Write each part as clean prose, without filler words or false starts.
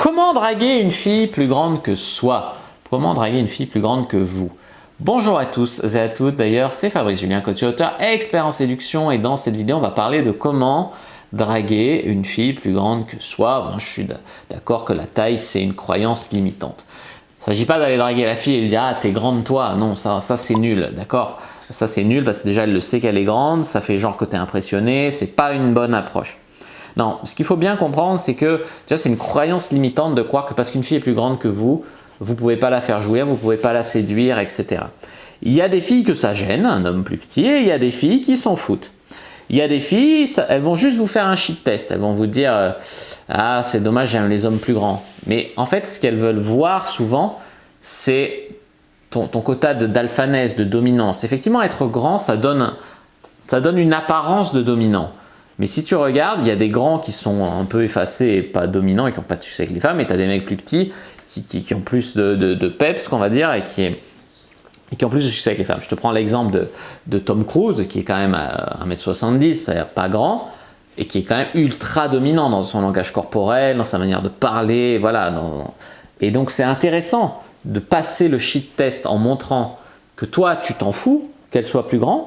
Comment draguer une fille plus grande que soi? Comment draguer une fille plus grande que vous? Bonjour à tous et à toutes, d'ailleurs c'est Fabrice Julien, coach et auteur, expert en séduction, et dans cette vidéo on va parler de comment draguer une fille plus grande que soi. Bon, je suis d'accord que la taille c'est une croyance limitante. Il ne s'agit pas d'aller draguer la fille et lui dire « Ah, t'es grande toi ». Non, ça c'est nul, d'accord? Ça c'est nul parce que déjà elle le sait qu'elle est grande, ça fait genre que t'es impressionné, c'est pas une bonne approche. Non, ce qu'il faut bien comprendre, c'est que c'est une croyance limitante de croire que parce qu'une fille est plus grande que vous ne pouvez pas la faire jouir, vous ne pouvez pas la séduire, etc. Il y a des filles que ça gêne, un homme plus petit, et il y a des filles qui s'en foutent. Il y a des filles, elles vont juste vous faire un shit test, elles vont vous dire ah, c'est dommage, j'aime les hommes plus grands. Mais en fait, ce qu'elles veulent voir souvent, c'est ton quota d'alphanesse, de dominance. Effectivement, être grand, ça donne une apparence de dominant. Mais si tu regardes, il y a des grands qui sont un peu effacés et pas dominants et qui n'ont pas de succès avec les femmes, et tu as des mecs plus petits qui ont plus de peps, qu'on va dire, et qui ont plus de succès avec les femmes. Je te prends l'exemple de Tom Cruise, qui est quand même à 1m70, c'est-à-dire pas grand, et qui est quand même ultra dominant dans son langage corporel, dans sa manière de parler, voilà. Et donc c'est intéressant de passer le shit test en montrant que toi, tu t'en fous, qu'elle soit plus grande,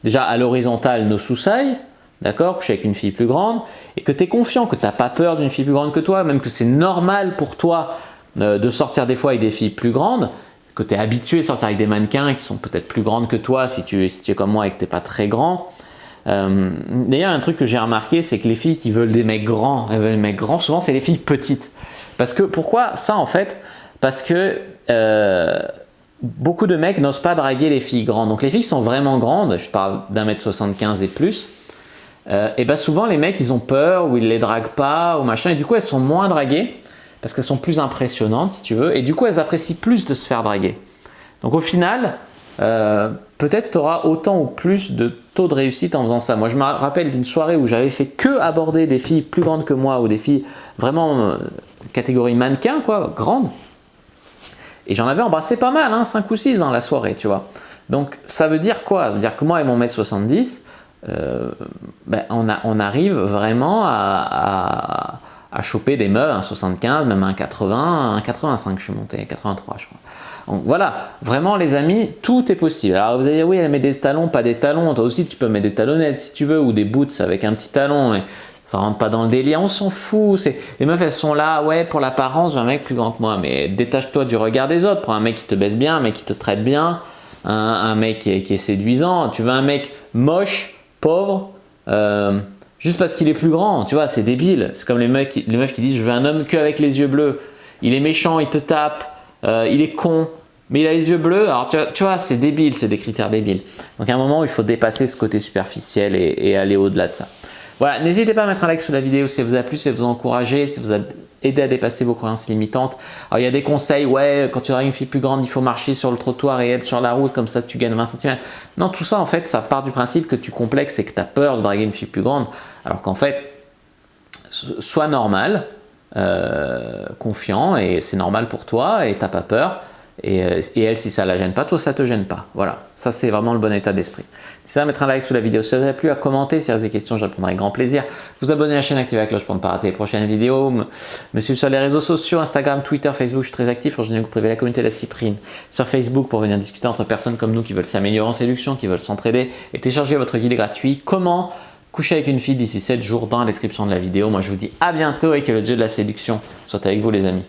déjà à l'horizontale, no sous-sailles, d'accord, coucher avec une fille plus grande, et que tu es confiant, que tu n'as pas peur d'une fille plus grande que toi, même que c'est normal pour toi de sortir des fois avec des filles plus grandes, que tu es habitué à sortir avec des mannequins qui sont peut-être plus grandes que toi si tu es comme moi et que tu n'es pas très grand. D'ailleurs, un truc que j'ai remarqué, c'est que les filles qui veulent des mecs grands, elles veulent des mecs grands, souvent c'est les filles petites. Parce que, pourquoi ça en fait? Parce que beaucoup de mecs n'osent pas draguer les filles grandes. Donc les filles qui sont vraiment grandes, je parle d'1m75 et plus, et bien souvent les mecs ils ont peur ou ils les draguent pas ou machin, et du coup elles sont moins draguées parce qu'elles sont plus impressionnantes si tu veux, et du coup elles apprécient plus de se faire draguer. Donc au final, peut-être tu auras autant ou plus de taux de réussite en faisant ça. Moi je me rappelle d'une soirée où j'avais fait que aborder des filles plus grandes que moi ou des filles vraiment catégorie mannequin, quoi, grandes, et j'en avais embrassé pas mal, hein, 5 ou 6 dans la soirée, tu vois. Donc ça veut dire quoi? Ça veut dire que moi et mon 1m70, on arrive vraiment à choper des meufs, un 75, même un 80, un 85, je suis monté, 83 je crois. Donc voilà, vraiment les amis, tout est possible. Alors vous allez dire oui, elle met des talons, pas des talons, toi aussi tu peux mettre des talonnettes si tu veux, ou des boots avec un petit talon, mais ça rentre pas dans le délire, on s'en fout. Les meufs elles sont là, ouais, pour l'apparence, j'ai un mec plus grand que moi, mais détache-toi du regard des autres, prends un mec qui te baisse bien, un mec qui te traite bien, un mec qui est séduisant. Tu veux un mec moche, pauvre, juste parce qu'il est plus grand, tu vois, c'est débile. C'est comme les meufs qui disent je veux un homme qu'avec les yeux bleus, il est méchant, il te tape, il est con, mais il a les yeux bleus. Alors tu vois, c'est débile, c'est des critères débiles. Donc à un moment il faut dépasser ce côté superficiel et aller au-delà de ça. Voilà, n'hésitez pas à mettre un like sous la vidéo si ça vous a plu, si ça vous a encouragé, si vous a aidé à dépasser vos croyances limitantes. Alors il y a des conseils, ouais, quand tu dragues une fille plus grande, il faut marcher sur le trottoir et être sur la route, comme ça tu gagnes 20 cm. Non, tout ça en fait, ça part du principe que tu complexes et que tu as peur de draguer une fille plus grande. Alors qu'en fait, sois normal, confiant, et c'est normal pour toi et tu n'as pas peur. Et elle, si ça la gêne pas, toi ça te gêne pas. Voilà, ça c'est vraiment le bon état d'esprit. N'hésitez pas à mettre un like sous la vidéo si ça vous a plu, à commenter si vous avez des questions, je répondrai avec grand plaisir. Vous abonner à la chaîne, activer la cloche pour ne pas rater les prochaines vidéos. Me suivre sur les réseaux sociaux, Instagram, Twitter, Facebook, je suis très actif. Je vous privé la communauté de la Cyprine sur Facebook pour venir discuter entre personnes comme nous qui veulent s'améliorer en séduction, qui veulent s'entraider, et télécharger votre guide gratuit. Comment coucher avec une fille d'ici 7 jours dans la description de la vidéo. Moi je vous dis à bientôt et que le dieu de la séduction soit avec vous les amis.